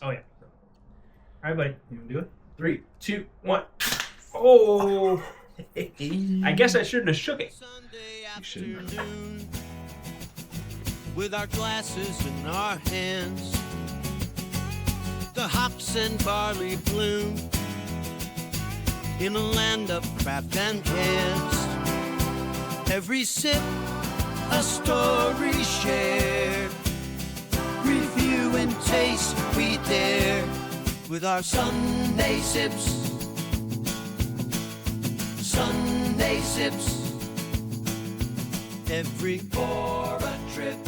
Oh, yeah. All right, buddy. You want to do it? 3, 2, 1. Oh! I guess I shouldn't have shook it. You shouldn't have. With our glasses in our hands, the hops and barley bloom in a land of craft and cans. Every sip, a story shared. Review and taste we dare with our Sunday sips. Sunday sips. Every for a trip.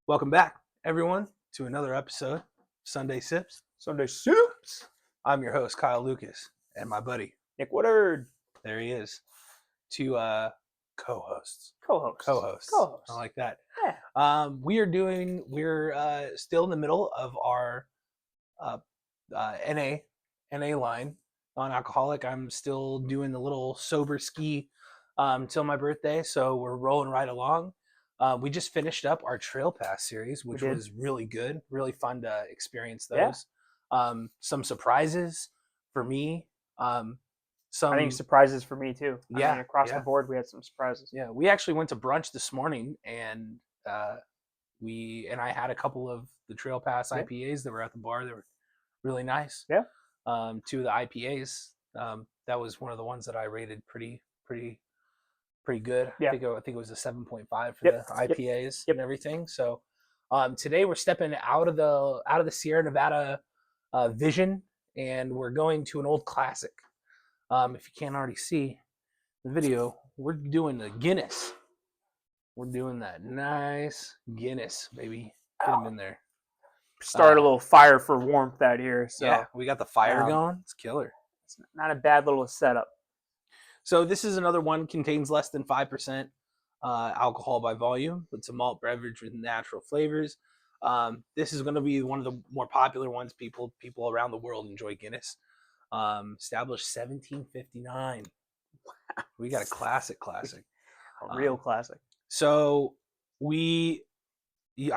Welcome back, everyone, to another episode of Sunday Sips. Sunday soups. I'm your host, Kyle Lucas, and my buddy, Nick Woodard. there he is, two co-hosts. Co-host. I like that. Yeah. We're still in the middle of our NA line, non-alcoholic. I'm still doing the little sober ski till my birthday, so we're rolling right along. We just finished up our Trail Pass series, which was really good, really fun to experience those. Yeah. Some surprises for me. I think surprises for me too. Yeah, I mean, across the board, we had some surprises. Yeah, we actually went to brunch this morning, and I had a couple of the Trail Pass IPAs that were at the bar. They were really nice. Yeah. Two of the IPAs. That was one of the ones that I rated pretty good. Yeah. I think it was a 7.5 for the IPAs and everything. So today we're stepping out of the Sierra Nevada vision, and we're going to an old classic. If you can't already see the video, we're doing the Guinness. We're doing that nice Guinness, baby. Get them in there. Start a little fire for warmth out here. So yeah, we got the fire going. It's killer. It's not a bad little setup. So this is another one, contains less than 5% alcohol by volume. It's a malt beverage with natural flavors. This is going to be one of the more popular ones. People around the world enjoy Guinness. Established 1759. We got a classic. A real classic. So I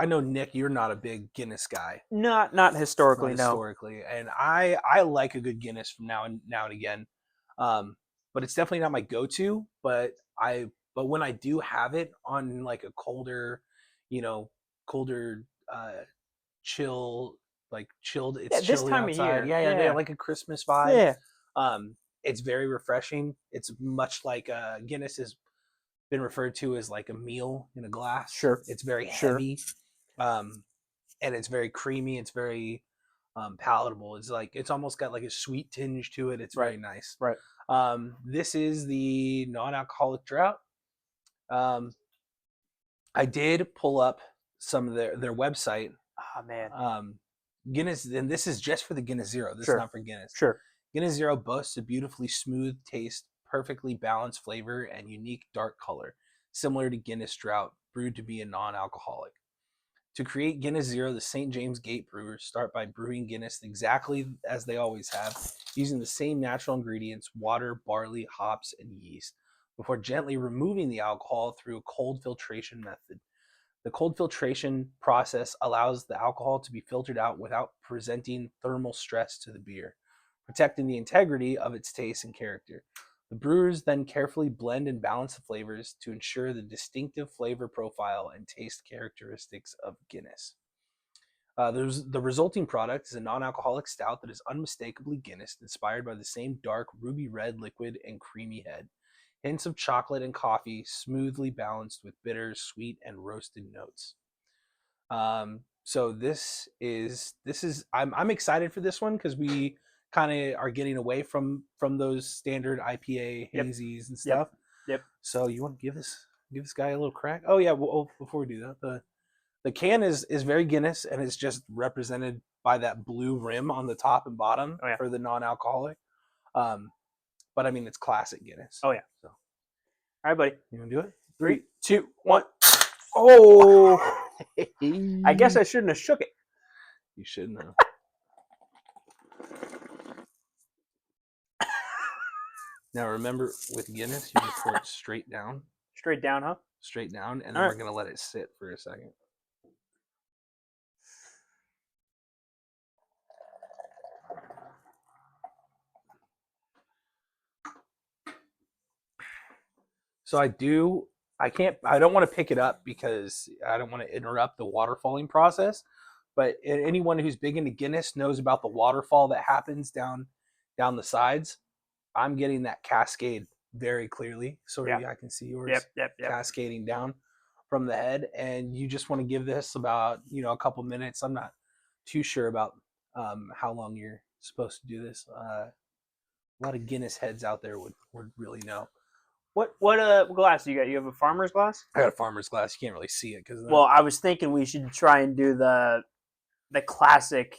know, Nick, you're not a big Guinness guy. Not historically, no. Historically, and I like a good Guinness from now and again. But it's definitely not my go-to. But when I do have it on like a colder, chilled. It's this chilly time outside. of year. Yeah, like a Christmas vibe. Yeah. It's very refreshing. It's much like Guinness has been referred to as like a meal in a glass. Sure. It's very heavy, and it's very creamy. It's very palatable. It's almost got like a sweet tinge to it. It's very nice. Right. This is the non-alcoholic drought. I did pull up some of their website. Oh man. Guinness, and this is just for the Guinness Zero. This is not for Guinness. Sure. Guinness Zero boasts a beautifully smooth taste, perfectly balanced flavor, and unique dark color, similar to Guinness Drought, brewed to be a non-alcoholic. To create Guinness Zero, the St. James Gate brewers start by brewing Guinness exactly as they always have, using the same natural ingredients, water, barley, hops, and yeast, before gently removing the alcohol through a cold filtration method. The cold filtration process allows the alcohol to be filtered out without presenting thermal stress to the beer, protecting the integrity of its taste and character. The brewers then carefully blend and balance the flavors to ensure the distinctive flavor profile and taste characteristics of Guinness. The resulting product is a non-alcoholic stout that is unmistakably Guinness, inspired by the same dark ruby red liquid and creamy head. Hints of chocolate and coffee, smoothly balanced with bitter, sweet, and roasted notes. So this is I'm excited for this one because we kind of are getting away from those standard IPA hazies and stuff. Yep. So you want to give this guy a little crack? Oh yeah. Well, before we do that, the can is very Guinness, and it's just represented by that blue rim on the top and bottom for the non-alcoholic. But I mean, it's classic Guinness. Oh yeah. So, all right, buddy. You want to do it? 3, 2, 1. Oh. I guess I shouldn't have shook it. You shouldn't have. Now remember, with Guinness, you just pour it straight down. Straight down, huh? Straight down, and then we're going to let it sit for a second. So I don't want to pick it up because I don't want to interrupt the waterfalling process. But anyone who's big into Guinness knows about the waterfall that happens down the sides. I'm getting that cascade very clearly. So I can see yours cascading down from the head. And you just want to give this about, a couple minutes. I'm not too sure about how long you're supposed to do this. A lot of Guinness heads out there would really know. What glass do you got? You have a farmer's glass? I got a farmer's glass. You can't really see it because. Well, I was thinking we should try and do the classic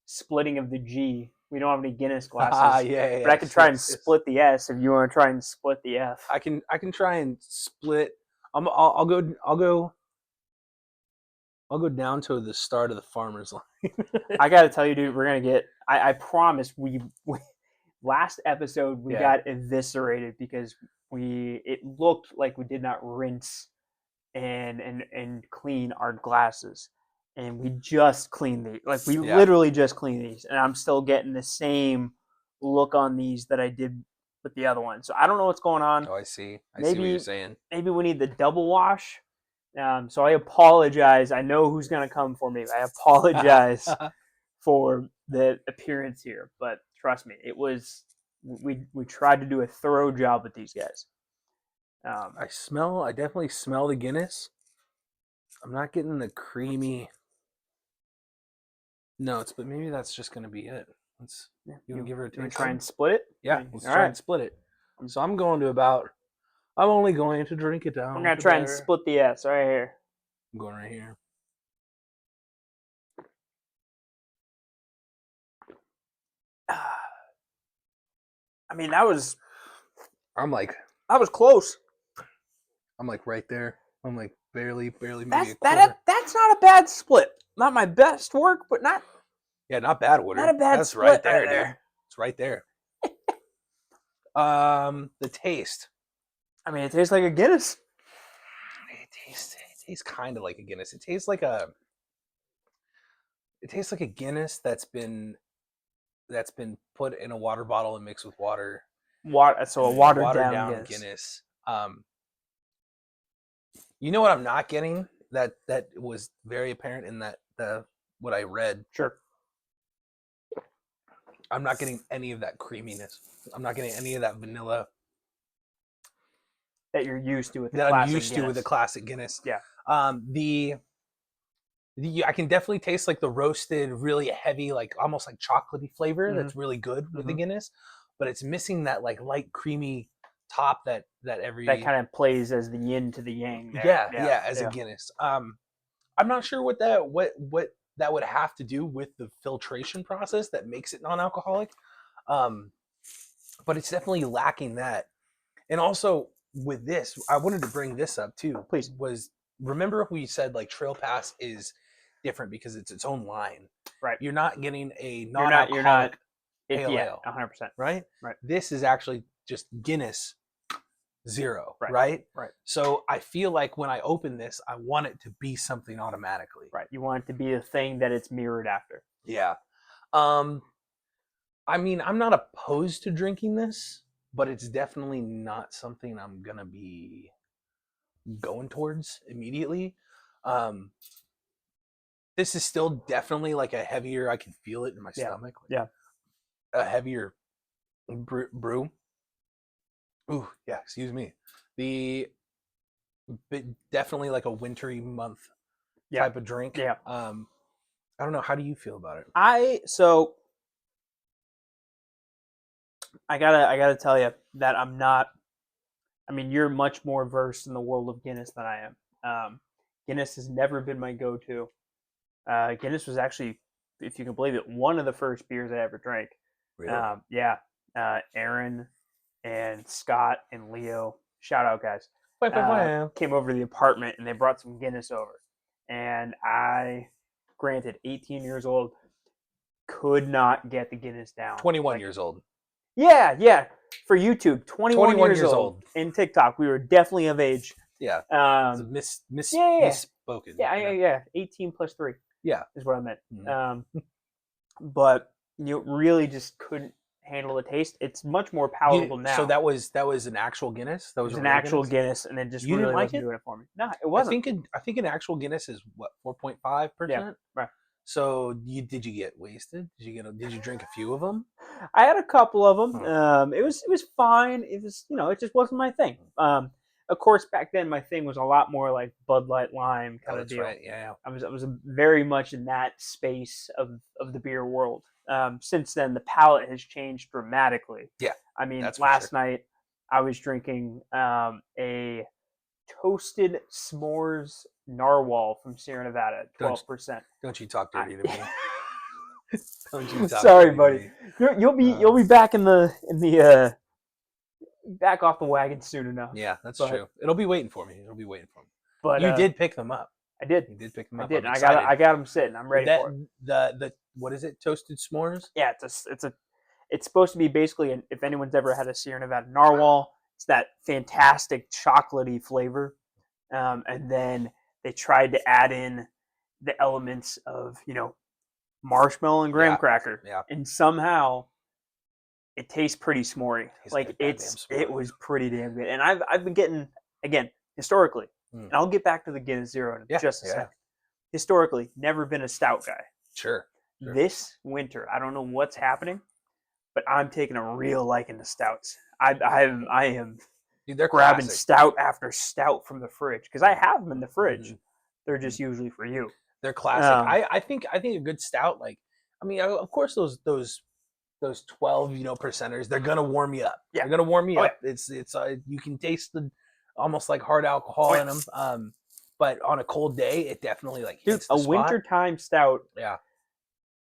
splitting of the G. We don't have any Guinness glasses. Yeah. But I could try and split the S if you want to try and split the F. I can try and split. I'll go down to the start of the farmer's line. I got to tell you, dude, we're gonna get. I promise we last episode we got eviscerated because it looked like we did not rinse and clean our glasses, and we just cleaned these. Like we literally just cleaned these, and I'm still getting the same look on these that I did with the other one. So I don't know what's going on. Oh, I see. I see what you're saying. Maybe we need the double wash. So I apologize. I know who's gonna come for me. I apologize for the appearance here, but trust me, it was. We tried to do a thorough job with these guys. I definitely smell the Guinness. I'm not getting the creamy notes, but maybe that's just going to be it. You want to give her a taste? Try and split it? Yeah, let's try and split it. So I'm only going to drink it down. I'm going to try and split the S right here. I'm going right here. I mean, that was close. I'm like right there. I'm like barely maybe that's not a bad split. Not my best work, but not bad, Woodard. Not a bad that's split right there. It's right there. The taste. I mean, it tastes like a Guinness. It tastes kind of like a Guinness. It tastes like a Guinness that's been put in a water bottle and mixed with water. So a watered down Guinness. You know what I'm not getting? That was very apparent in what I read. Sure. I'm not getting any of that creaminess. I'm not getting any of that vanilla that you're used to with the that classic I'm used Guinness. to with the classic Guinness. Yeah. I can definitely taste like the roasted, really heavy, like almost like chocolatey flavor. Mm-hmm. That's really good with the Guinness, but it's missing that like light creamy top that kind of plays as the yin to the yang. There. Yeah, as a Guinness. I'm not sure what that would have to do with the filtration process that makes it non-alcoholic, but it's definitely lacking that. And also with this, I wanted to bring this up too. Please. Remember we said like Trail Pass is different because it's its own line. Right. You're not getting a non-alcoholic you're not, pale ale. 100%. Right? Right. This is actually just Guinness Zero. Right. So I feel like when I open this, I want it to be something automatically. Right. You want it to be a thing that it's mirrored after. Yeah. I mean, I'm not opposed to drinking this, but it's definitely not something I'm going to be going towards immediately. This is still definitely like a heavier, I can feel it in my stomach. Yeah. A heavier brew. Ooh, yeah, excuse me. Definitely like a wintry month type of drink. Yeah. I don't know. How do you feel about it? I gotta tell you that I'm not. I mean, you're much more versed in the world of Guinness than I am. Guinness has never been my go-to. Guinness was actually, if you can believe it, one of the first beers I ever drank. Really? Aaron and Scott and Leo, shout out guys, Wow. came over to the apartment and they brought some Guinness over. And I, granted, 18 years old, could not get the Guinness down. 21 years old. Yeah. For YouTube, 21 years old. In TikTok, we were definitely of age. Yeah. Misspoken. Yeah. 18 plus 3. Yeah. Is what I meant. Mm-hmm. But you really just couldn't handle the taste. It's much more palatable now. So that was an actual Guinness. That it was was a an real actual Guinness? Guinness, and it just You didn't really like wasn't it? doing it for me. No, it wasn't. I think an actual Guinness is what 4.5%. Yeah, right. So did you get wasted? Did you drink a few of them? I had a couple of them. Huh. It was fine. It was it just wasn't my thing. Of course, back then my thing was a lot more like Bud Light Lime kind of That's deal. right. Yeah. I was very much in that space of the beer world. Since then, the palate has changed dramatically. Yeah. I mean, That's for last sure. night I was drinking a toasted s'mores narwhal from Sierra Nevada, 12%. Don't you talk dirty to me. Don't you talk Sorry, dirty buddy. to me. You'll be back in the back off the wagon soon enough. Yeah, that's But- true. It'll be waiting for me. But You did pick them up. I did. You did pick them I up. did. I'm I excited. got them sitting. I'm ready for it. The what is it? Toasted s'mores? Yeah, it's supposed to be basically if anyone's ever had a Sierra Nevada narwhal, it's that fantastic chocolatey flavor, and then they tried to add in the elements of marshmallow and graham Yeah, cracker, yeah. and somehow it tastes pretty s'morey. Tastes Like like goddamn it s'more. was pretty damn good, and I've been getting again historically, Mm. and I'll get back to the Guinness Zero in just a second. Historically, never been a stout guy. Sure. Sure. This winter, I don't know what's happening, but I'm taking a real liking to stouts. I am Dude, they're grabbing classic. stout after stout from the fridge because I have them in the fridge. Mhm. They're just usually for you. They're classic. Um, I think a good stout, of course those 12 percenters, they're gonna warm you up. Yeah. They're gonna warm you Oh, up. It's you can taste the almost like hard alcohol in them. But on a cold day, it definitely Dude, hits the a spot. wintertime stout Yeah.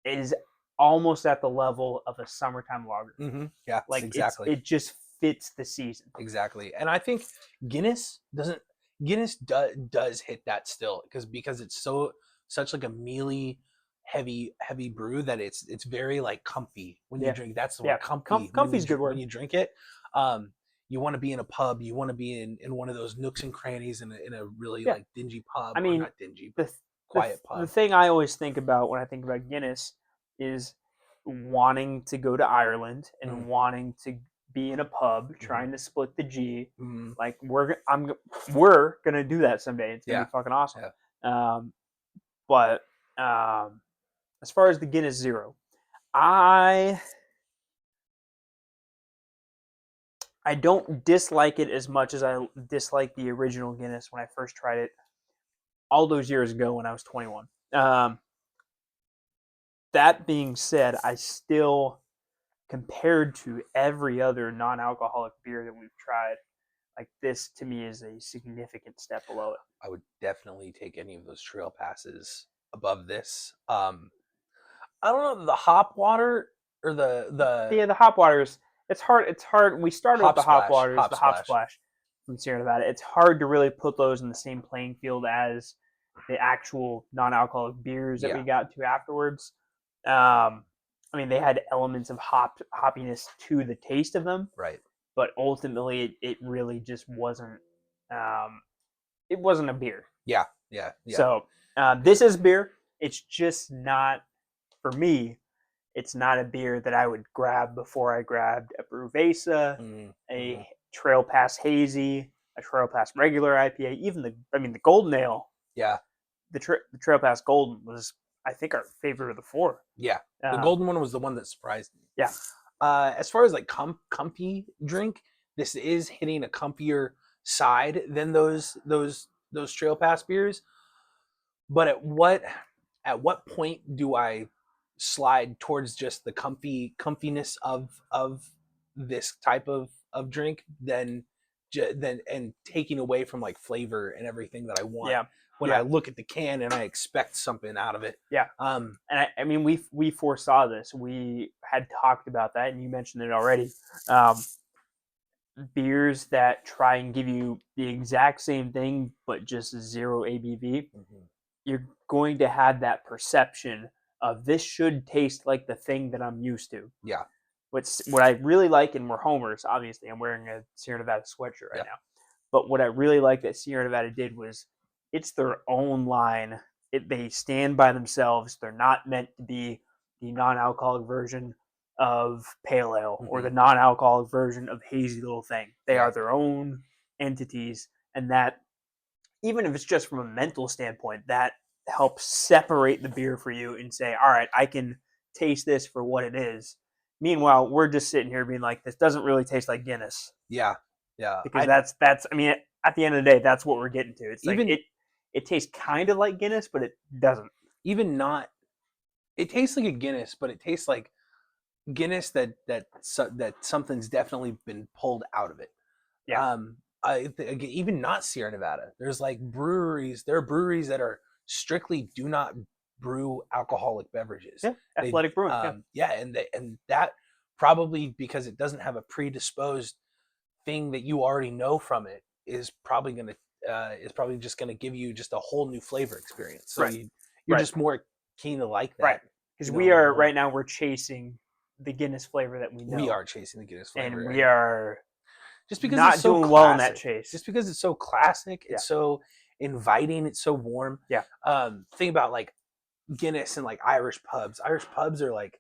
is almost at the level of a summertime lager. Mm-hmm. Yeah. Like exactly. it just fits the season. Exactly. And I think Guinness does hit that still because it's such like a mealy heavy brew that it's very like comfy when Yeah. you drink. That's the Yeah. word, comfy. Comfy's a good word. When you drink it. You want to be in a pub, you want to be in one of those nooks and crannies in a really Yeah. like dingy pub. I mean, or not dingy, but The quiet pub. The thing I always think about when I think about Guinness is wanting to go to Ireland and Mm. wanting to be in a pub trying to split the G. Mhm. Like we're gonna do that someday. It's gonna Yeah. be fucking awesome. But as far as the Guinness Zero, I don't dislike it as much as I dislike the original Guinness when I first tried it all those years ago when I was 21. That being said, I still, compared to every other non-alcoholic beer that we've tried, like this to me is a significant step below it. I would definitely take any of those trail passes above this. I don't know, the hop water or The hop waters. It's hard. We started with the hop waters, the hop splash from Sierra Nevada. It's hard to really put those in the same playing field as the actual non-alcoholic beers that we got to afterwards. I mean, they had elements of hoppiness to the taste of them, right. but ultimately, it really just wasn't. It wasn't a beer. Yeah. So this is beer. It's just not for me. It's not a beer that I would grab before I grabbed a Brewvesa, a Trail Pass Hazy, a Trail Pass regular IPA, even the Golden Ale. Yeah. The Trail Pass Golden was, I think, our favorite of the four. Yeah. The golden one was the one that surprised me. Yeah. As far as like comfy drink, this is hitting a comfier side than those Trail Pass beers. But at what point do I slide towards just the comfiness of this type of drink than and taking away from like flavor and everything that I want? Yeah. When I look at the can and I expect something out of it. Yeah. And I mean, we foresaw this. We had talked about that, and you mentioned it already. Beers that try and give you the exact same thing, but just zero ABV, you're going to have that perception of this should taste like the thing that I'm used to. Yeah. What I really like, and we're homers, obviously. I'm wearing a Sierra Nevada sweatshirt right now. But what I really like that Sierra Nevada did was, it's their own line. They stand by themselves. They're not meant to be the non-alcoholic version of pale ale or the non-alcoholic version of hazy little thing. They are their own entities, and that, even if it's just from a mental standpoint, that helps separate the beer for you and say, all right, I can taste this for what it is. Meanwhile, we're just sitting here being like, this doesn't really taste like Guinness. Yeah. Because that's I mean, at the end of the day, that's what we're getting to. It's Even, like it tastes kind of like Guinness, but it doesn't. Even not, it tastes like a Guinness, but it tastes like Guinness that something's definitely been pulled out of it. Yeah. Even not Sierra Nevada. There's like breweries. There are breweries that are strictly do not brew alcoholic beverages. Yeah, Athletic Brewing. And that probably because it doesn't have a predisposed thing that you already know from it is probably just gonna give you just a whole new flavor experience. So you're just more keen to like that. Right. Because we are right now we're chasing the Guinness flavor that we know. We are chasing the Guinness flavor. And we are just because not it's so doing classic, well in that chase. Just because it's so classic, it's so inviting, it's so warm. Yeah. Think about like Guinness and like Irish pubs. Irish pubs are like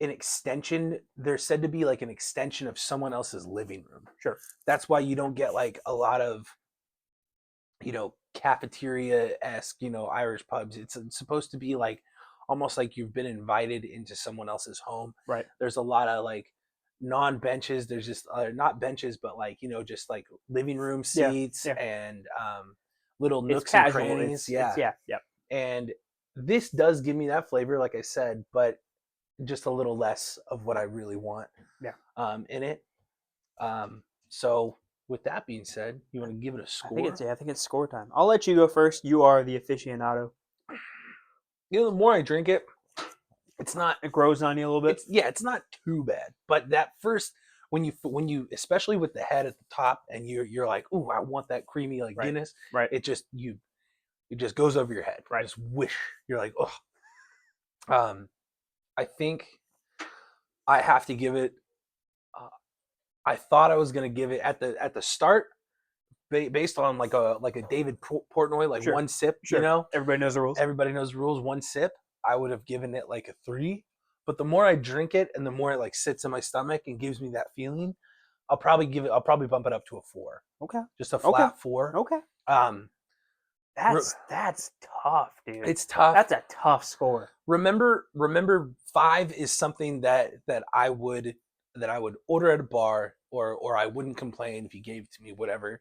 an extension. They're said to be like an extension of someone else's living room. Sure. That's why you don't get like a lot of, cafeteria-esque, Irish pubs. It's supposed to be like almost like you've been invited into someone else's home. Right. There's a lot of like non-benches. There's just not benches, but like, just like living room seats and little nooks and crannies. Yeah. And this does give me that flavor, like I said, but just a little less of what I really want in it. So with that being said, you want to give it a score? I think it's score time. I'll let you go first. You are the aficionado. The more I drink it, it grows on you a little bit. It's not too bad. But that first, when you especially with the head at the top, and you're like, ooh, I want that creamy like Guinness. Right. It just goes over your head. Right. Just wish you're like, oh. I think I have to give it. I thought I was gonna give it at the start, based on like a David Portnoy, like one sip. Sure. Everybody knows the rules. Everybody knows the rules. One sip. I would have given it like a 3. But the more I drink it, and the more it like sits in my stomach and gives me that feeling, I'll probably bump it up to a 4. Okay. Just a flat 4. Okay. That's tough, dude. It's tough. That's a tough score. Remember, 5 is something that I would order at a bar, or I wouldn't complain if you gave it to me, whatever.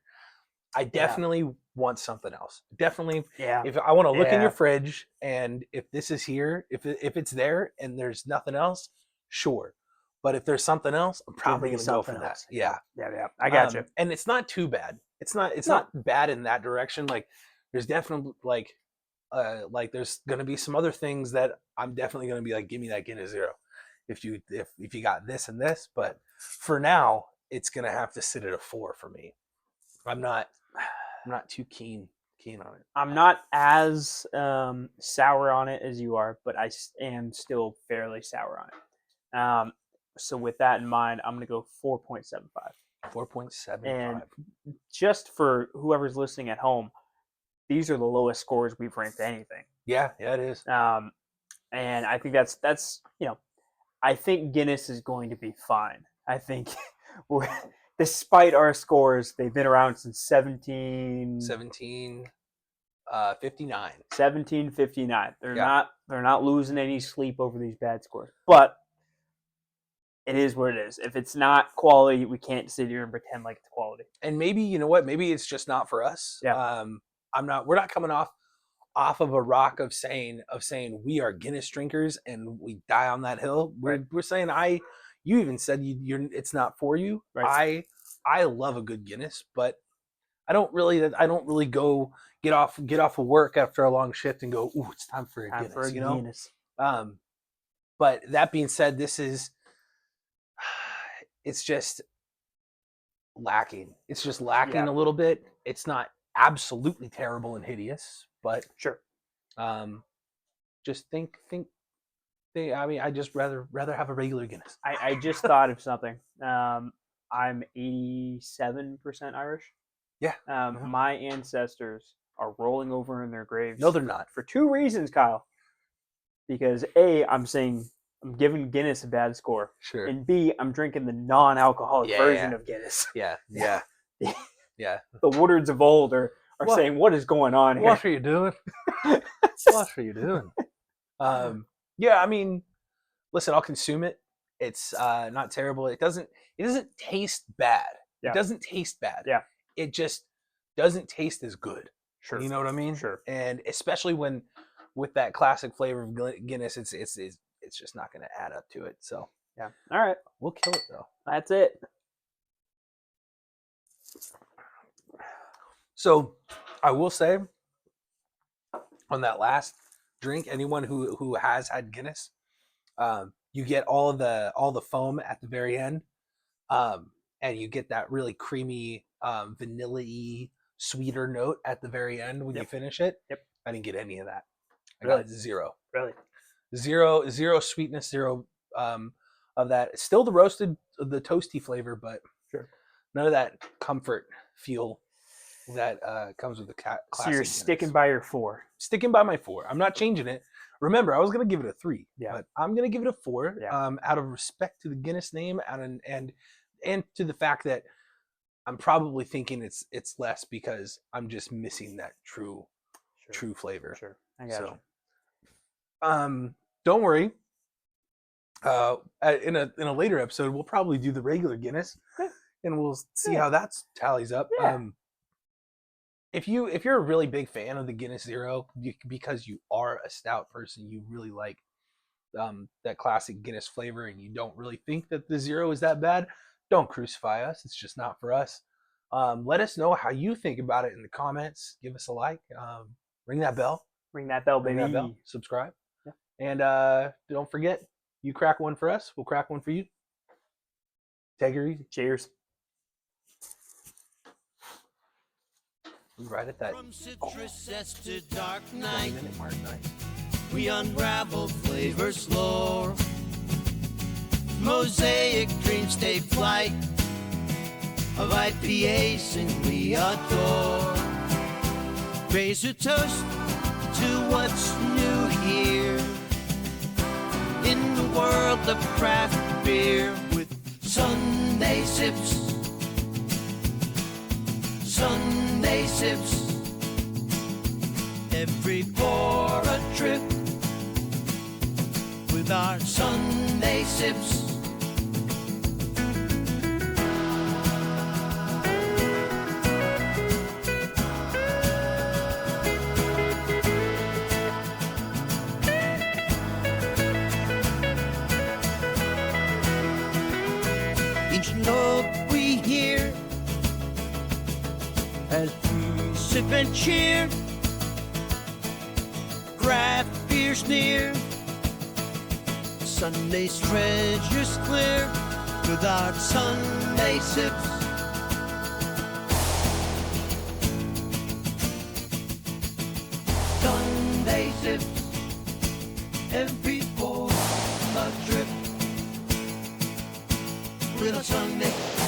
I definitely want something else. Definitely. Yeah. If I want to look in your fridge, and if this is here, if it's there and there's nothing else, sure. But if there's something else, I'm probably going to go for that. Yeah. I got you. And it's not too bad. It's not bad in that direction. Like, there's definitely like there's going to be some other things that I'm definitely going to be like, give me that Guinness Zero if you got this and this. But for now, it's going to have to sit at a 4 for me. I'm not too keen on it. I'm not as sour on it as you are, but I am still fairly sour on it. So with that in mind, I'm going to go 4.75. 4.75. And just for whoever's listening at home, these are the lowest scores we've ranked anything. Yeah, it is. And I think that's I think Guinness is going to be fine. I think despite our scores, they've been around since 1759. 1759. They're not losing any sleep over these bad scores. But it is what it is. If it's not quality, we can't sit here and pretend like it's quality. And maybe, you know what? Maybe it's just not for us. Yeah. We're not coming off of a rock of saying we are Guinness drinkers and we die on that hill. We're saying you even said it's not for you. Right. I love a good Guinness, but I don't really go get off of work after a long shift and go, ooh, it's time for a Guinness. Guinness. But that being said, it's just lacking. It's just lacking a little bit. It's not absolutely terrible and hideous, but sure. Just think. I mean, I just rather have a regular Guinness. I just thought of something. I'm 87% Irish. Yeah. My ancestors are rolling over in their graves. No, they're not. For 2 reasons, Kyle. Because A, I'm saying I'm giving Guinness a bad score. Sure. And B, I'm drinking the non-alcoholic Yeah, version yeah. of Guinness. Yeah. Yeah. The Woodwards of old are What? saying, what is going on here? What are you doing? What are you doing? Yeah, I mean, listen, I'll consume it. It's not terrible. It doesn't taste bad. Yeah. It doesn't taste bad. Yeah. It just doesn't taste as good. Sure. You know what I mean? Sure. And especially when with that classic flavor of Guinness, it's just not going to add up to it. So Yeah. All right. we'll kill it though. That's it. So I will say on that last drink, anyone who has had Guinness, you get all the foam at the very end, and you get that really creamy, vanilla-y, sweeter note at the very end when you finish it. Yep. I didn't get any of that. I Really? got zero. Really? Zero sweetness, zero of that. It's still the toasty flavor, but Sure. none of that comfort feel that comes with the classic. So you're Guinness. sticking by your 4. Sticking by my 4. I'm not changing it. Remember, I was going to give it a 3, Yeah. but I'm going to give it a 4 Yeah. out of respect to the Guinness name and to the fact that I'm probably thinking it's less because I'm just missing that true flavor. Sure. I got you. So, don't worry. In a later episode, we'll probably do the regular Guinness, and we'll see how that tallies up. Yeah. If you're a really big fan of the Guinness Zero, because you are a stout person, you really like that classic Guinness flavor, and you don't really think that the Zero is that bad, don't crucify us. It's just not for us. Let us know how you think about it in the comments. Give us a like. Ring that bell. Ring that bell, Ring baby. that bell. Subscribe. Yeah. And don't forget, you crack one for us, we'll crack one for you. Take it easy. Cheers. Right at that From citrus to dark 20 night, minute mark. Nice. we unravel flavors lore. Mosaic dreams take flight of IPAs, and we adore. Raise a toast to what's new here in the world of craft beer with Sunday sips. Sunday sips. Every pour a trip with our Sunday sips. Each note we hear as we sip and cheer, craft beer's near, Sunday's treasures clear with our Sunday sips. Sunday sips, every pour a drip with a Sunday.